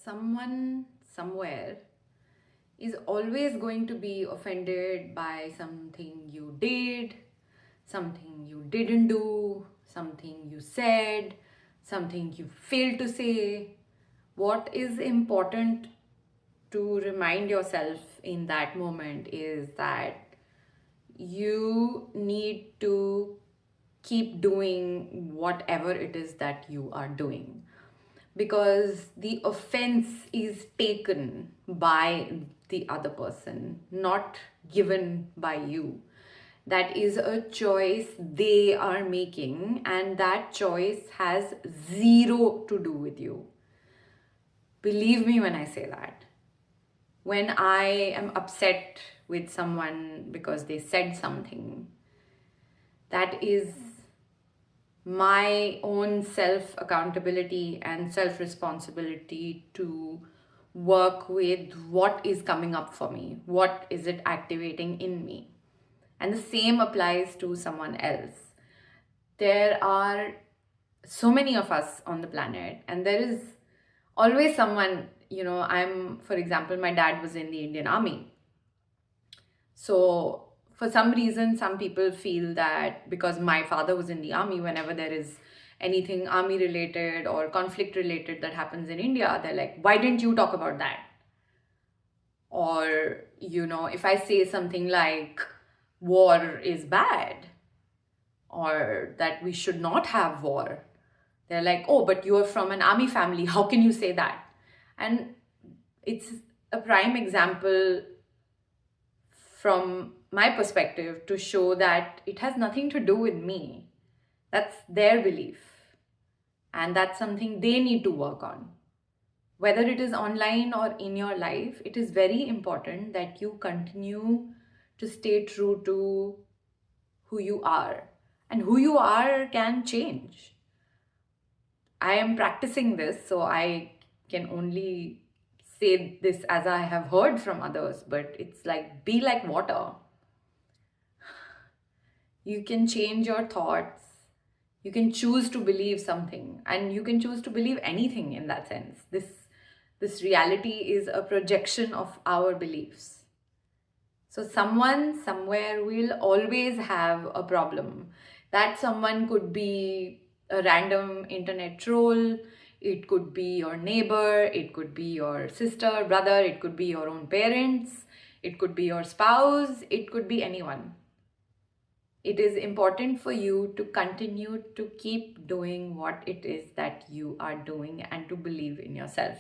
someone somewhere is always going to be offended by something you did, something you didn't do, something you said, something you failed to say. What is important to remind yourself in that moment is that you need to keep doing whatever it is that you are doing, because the offense is taken by the other person, not given by you. That is a choice they are making, and that choice has zero to do with you. Believe me when I say that. When I am upset with someone because they said something, that is my own self accountability and self responsibility to work with what is coming up for me, what is it activating in me. And the same applies to someone else. There are so many of us on the planet, and there is always someone, for example, my dad was in the Indian Army. So for some reason, some people feel that because my father was in the army, whenever there is anything army related or conflict related that happens in India, they're like, why didn't you talk about that? Or, if I say something like war is bad or that we should not have war, they're like, oh, but you're from an army family. How can you say that? And it's a prime example from my perspective to show that it has nothing to do with me. That's their belief. And that's something they need to work on. Whether it is online or in your life, it is very important that you continue to stay true to who you are. And who you are can change. I am practicing this, so I can only say this as I have heard from others, but it's like, be like water. You can change your thoughts. You can choose to believe something, and you can choose to believe anything in that sense. This reality is a projection of our beliefs. So someone somewhere will always have a problem. That someone could be a random internet troll, it could be your neighbor, it could be your sister, brother, it could be your own parents, it could be your spouse, it could be anyone. It is important for you to continue to keep doing what it is that you are doing and to believe in yourself.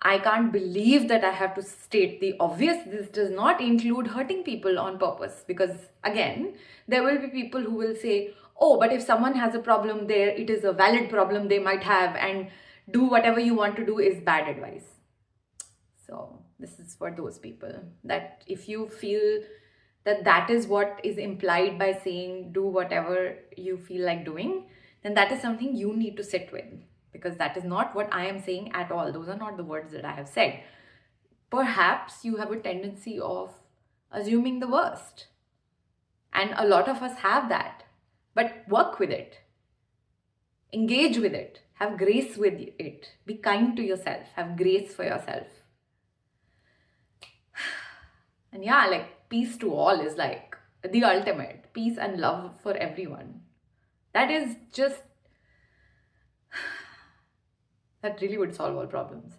I can't believe that I have to state the obvious. This does not include hurting people on purpose, because again, there will be people who will say, oh, but if someone has a problem there, it is a valid problem they might have, and do whatever you want to do is bad advice. So this is for those people, that if you feel that is what is implied by saying do whatever you feel like doing, then that is something you need to sit with, because that is not what I am saying at all. Those are not the words that I have said. Perhaps you have a tendency of assuming the worst, and a lot of us have that, but work with it, engage with it, have grace with it, be kind to yourself, have grace for yourself. And yeah, like peace to all is like the ultimate. Peace and love for everyone. That is just, that really would solve all problems.